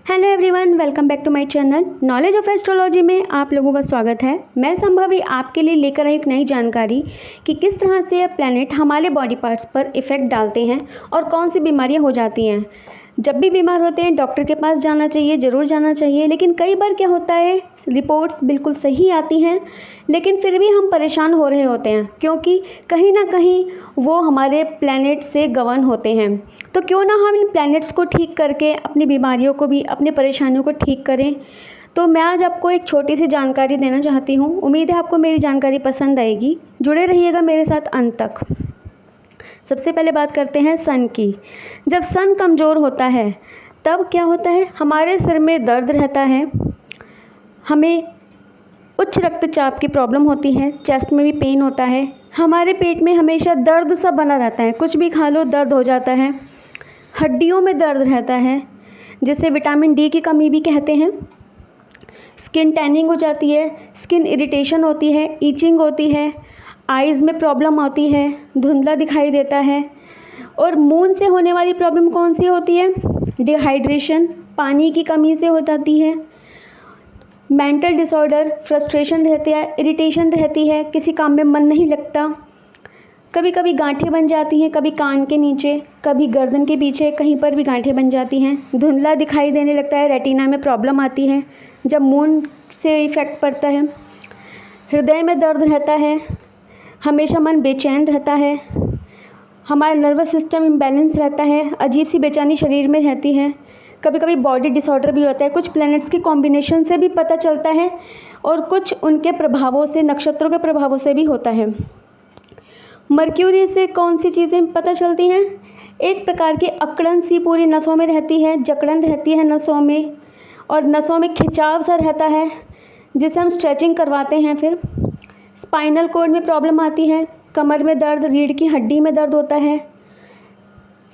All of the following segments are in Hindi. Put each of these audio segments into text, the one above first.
Hello everyone, welcome back to my channel knowledge of astrology में आप लोगों का स्वागत है। मैं संभवी आपके लिए लेकर आई एक नई जानकारी कि किस तरह से ये प्लैनेट हमारे बॉडी पार्ट्स पर इफ़ेक्ट डालते हैं और कौन सी बीमारियां हो जाती हैं। जब भी बीमार होते हैं डॉक्टर के पास जाना चाहिए, ज़रूर जाना चाहिए। लेकिन कई बार क्या होता है, रिपोर्ट्स बिल्कुल सही आती हैं लेकिन फिर भी हम परेशान हो रहे होते हैं क्योंकि कहीं ना कहीं वो हमारे प्लैनेट से गवर्न होते हैं। तो क्यों ना हम इन प्लैनेट्स को ठीक करके अपनी बीमारियों को भी, अपनी परेशानियों को ठीक करें। तो मैं आज आपको एक छोटी सी जानकारी देना चाहती हूँ। उम्मीद है आपको मेरी जानकारी पसंद आएगी। जुड़े रहिएगा मेरे साथ अंत तक। सबसे पहले बात करते हैं सन की। जब सन कमज़ोर होता है तब क्या होता है, हमारे सिर में दर्द रहता है, हमें उच्च रक्तचाप की प्रॉब्लम होती है, चेस्ट में भी पेन होता है, हमारे पेट में हमेशा दर्द सा बना रहता है, कुछ भी खा लो दर्द हो जाता है, हड्डियों में दर्द रहता है जिसे विटामिन डी की कमी भी कहते हैं, स्किन टैनिंग हो जाती है, स्किन इरिटेशन होती है, ईचिंग होती है, आइज़ में प्रॉब्लम होती है, धुंधला दिखाई देता है। और मून से होने वाली प्रॉब्लम कौन सी होती है? डिहाइड्रेशन, पानी की कमी से हो जाती है। मेंटल डिसऑर्डर, फ्रस्ट्रेशन रहती है, इरिटेशन रहती है, किसी काम में मन नहीं लगता, कभी कभी गांठें बन जाती हैं, कभी कान के नीचे, कभी गर्दन के पीछे, कहीं पर भी गांठें बन जाती हैं, धुंधला दिखाई देने लगता है, रेटिना में प्रॉब्लम आती है जब मून से इफ़ेक्ट पड़ता है, हृदय में दर्द रहता है, हमेशा मन बेचैन रहता है, हमारा नर्वस सिस्टम इम्बैलेंस रहता है, अजीब सी बेचैनी शरीर में रहती है, कभी कभी बॉडी डिसऑर्डर भी होता है। कुछ प्लैनेट्स की कॉम्बिनेशन से भी पता चलता है और कुछ उनके प्रभावों से, नक्षत्रों के प्रभावों से भी होता है। मर्क्यूरी से कौन सी चीज़ें पता चलती हैं? एक प्रकार की अकड़न सी पूरी नसों में रहती है, जकड़न रहती है नसों में, और नसों में खिंचाव सा रहता है जिसे हम स्ट्रेचिंग करवाते हैं। फिर स्पाइनल कॉर्ड में प्रॉब्लम आती है, कमर में दर्द, रीढ़ की हड्डी में दर्द होता है,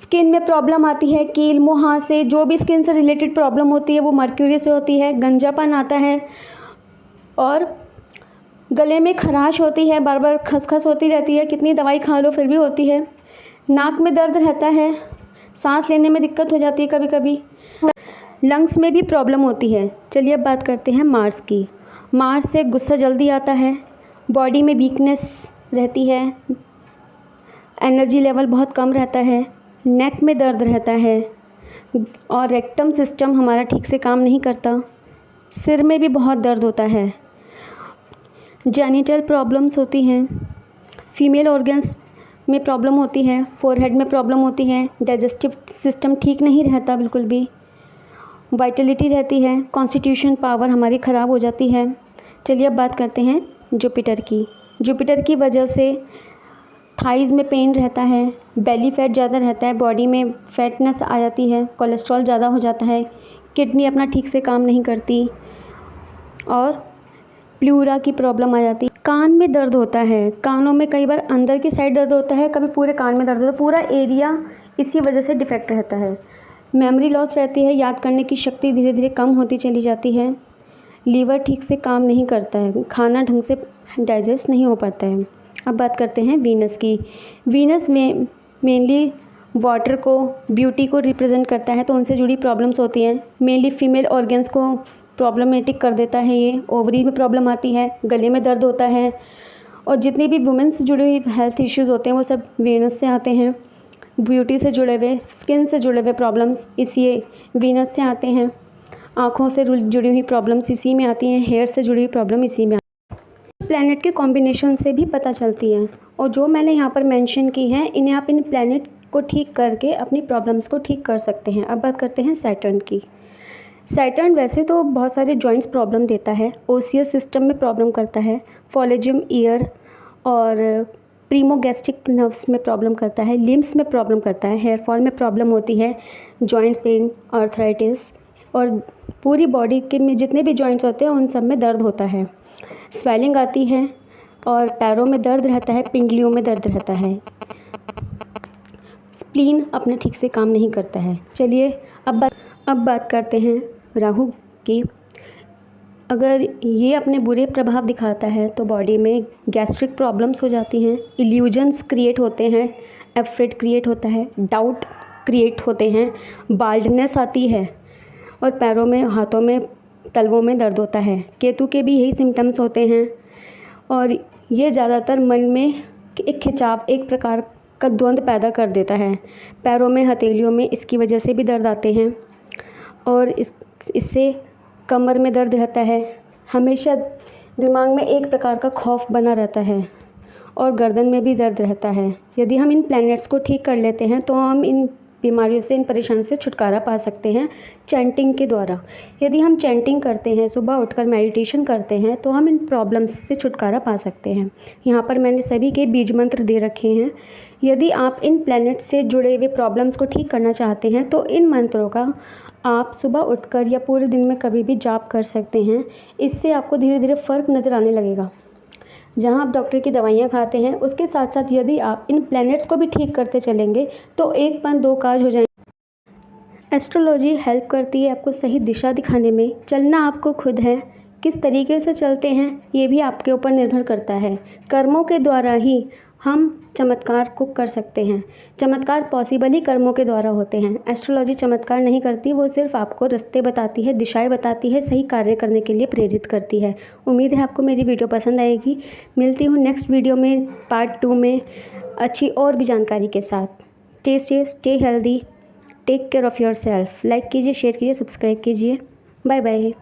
स्किन में प्रॉब्लम आती है, कील, मुहासे, जो भी स्किन से रिलेटेड प्रॉब्लम होती है वो मर्क्यूरी से होती है, गंजापन आता है और गले में खराश होती है, बार बार खसखस होती रहती है, कितनी दवाई खा लो फिर भी होती है, नाक में दर्द रहता है, सांस लेने में दिक्कत हो जाती है, कभी कभी लंग्स में भी प्रॉब्लम होती है। चलिए अब बात करते हैं मार्स की। मार्स से गुस्सा जल्दी आता है, बॉडी में वीकनेस रहती है, एनर्जी लेवल बहुत कम रहता है, नेक में दर्द रहता है और रेक्टम सिस्टम हमारा ठीक से काम नहीं करता, सिर में भी बहुत दर्द होता है, जेनिटल प्रॉब्लम्स होती हैं, फीमेल ऑर्गन्स में प्रॉब्लम होती है, फोरहेड में प्रॉब्लम होती है, डाइजेस्टिव सिस्टम ठीक नहीं रहता बिल्कुल भी, वाइटलिटी रहती है, कॉन्स्टिट्यूशन पावर हमारी ख़राब हो जाती है। चलिए अब बात करते हैं जुपिटर की। जुपिटर की वजह से थाइज़ में पेन रहता है, बेली फैट ज़्यादा रहता है, बॉडी में फैटनेस आ जाती है, कोलेस्ट्रॉल ज़्यादा हो जाता है, किडनी अपना ठीक से काम नहीं करती और प्लूरा की प्रॉब्लम आ जाती है। कान में दर्द होता है, कानों में कई बार अंदर की साइड दर्द होता है, कभी पूरे कान में दर्द होता है, पूरा एरिया इसी वजह से डिफेक्ट रहता है। मेमोरी लॉस रहती है, याद करने की शक्ति धीरे धीरे कम होती चली जाती है, लीवर ठीक से काम नहीं करता है, खाना ढंग से डाइजेस्ट नहीं हो पाता है। अब बात करते हैं वीनस की। वीनस में मेनली वाटर को, ब्यूटी को रिप्रेजेंट करता है, तो उनसे जुड़ी प्रॉब्लम्स होती हैं। मेनली फीमेल ऑर्गन्स को प्रॉब्लमेटिक कर देता है ये, ओवरी में प्रॉब्लम आती है, गले में दर्द होता है और जितनी भी वुमेन से जुड़ी हुई हेल्थ इश्यूज़ होते हैं वो सब वीनस से आते हैं। ब्यूटी से जुड़े हुए, स्किन से जुड़े हुए प्रॉब्लम्स इसी वीनस से आते हैं, आँखों से जुड़ी हुई प्रॉब्लम्स इसी में आती हैं, हेयर से जुड़ी हुई प्रॉब्लम इसी में प्लैनेट के कॉम्बिनेशन से भी पता चलती है। और जो मैंने यहाँ पर मेंशन की हैं, इन्हें आप इन प्लैनेट को ठीक करके अपनी प्रॉब्लम्स को ठीक कर सकते हैं। अब बात करते हैं सैटर्न की। सैटर्न वैसे तो बहुत सारे जॉइंट्स प्रॉब्लम देता है, ओसियस सिस्टम में प्रॉब्लम करता है, फॉलेजियम ईयर और प्रीमोगैस्ट्रिक नर्व्स में प्रॉब्लम करता है, लिम्स में प्रॉब्लम करता है, हेयर फॉल में प्रॉब्लम होती है, जॉइंट पेन, आर्थराइटिस और पूरी बॉडी के में जितने भी जॉइंट्स होते हैं उन सब में दर्द होता है, स्वेलिंग आती है और पैरों में दर्द रहता है, पिंडलियों में दर्द रहता है, स्प्लीन अपना ठीक से काम नहीं करता है। चलिए अब बात करते हैं राहु की। अगर ये अपने बुरे प्रभाव दिखाता है तो बॉडी में गैस्ट्रिक प्रॉब्लम्स हो जाती हैं, इल्यूजन्स क्रिएट होते हैं, एफ्रेट क्रिएट होता है, डाउट क्रिएट होते हैं, बाल्डनेस आती है और पैरों में, हाथों में, तलवों में दर्द होता है। केतु के भी यही सिम्टम्स होते हैं और ये ज़्यादातर मन में एक खिंचाव, एक प्रकार का द्वंद पैदा कर देता है। पैरों में, हथेलियों में इसकी वजह से भी दर्द आते हैं और इससे कमर में दर्द रहता है। हमेशा दिमाग में एक प्रकार का खौफ बना रहता है और गर्दन में भी दर्द रहता है। यदि हम इन प्लैनेट्स को ठीक कर लेते हैं तो हम इन बीमारियों से, इन परेशानियों से छुटकारा पा सकते हैं चैंटिंग के द्वारा। यदि हम चैंटिंग करते हैं, सुबह उठकर मेडिटेशन करते हैं, तो हम इन प्रॉब्लम्स से छुटकारा पा सकते हैं। यहाँ पर मैंने सभी के बीज मंत्र दे रखे हैं। यदि आप इन प्लैनेट्स से जुड़े हुए प्रॉब्लम्स को ठीक करना चाहते हैं तो इन मंत्रों का आप सुबह उठकर या पूरे दिन में कभी भी जाप कर सकते हैं। इससे आपको धीरे धीरे फ़र्क नज़र आने लगेगा। जहाँ आप डॉक्टर की दवाइयाँ खाते हैं, उसके साथ साथ यदि आप इन प्लैनेट्स को भी ठीक करते चलेंगे तो एक पन दो काज हो जाएंगे। एस्ट्रोलॉजी हेल्प करती है आपको सही दिशा दिखाने में। चलना आपको खुद है, किस तरीके से चलते हैं ये भी आपके ऊपर निर्भर करता है। कर्मों के द्वारा ही हम चमत्कार को कर सकते हैं। चमत्कार पॉसिबल ही कर्मों के द्वारा होते हैं। एस्ट्रोलॉजी चमत्कार नहीं करती, वो सिर्फ आपको रास्ते बताती है, दिशाएं बताती है, सही कार्य करने के लिए प्रेरित करती है। उम्मीद है आपको मेरी वीडियो पसंद आएगी। मिलती हूँ नेक्स्ट वीडियो में, पार्ट 2 में अच्छी और भी जानकारी के साथ। Stay safe, stay healthy, take care of yourself. Like कीजिए, शेयर कीजिए, सब्सक्राइब कीजिए। Bye bye.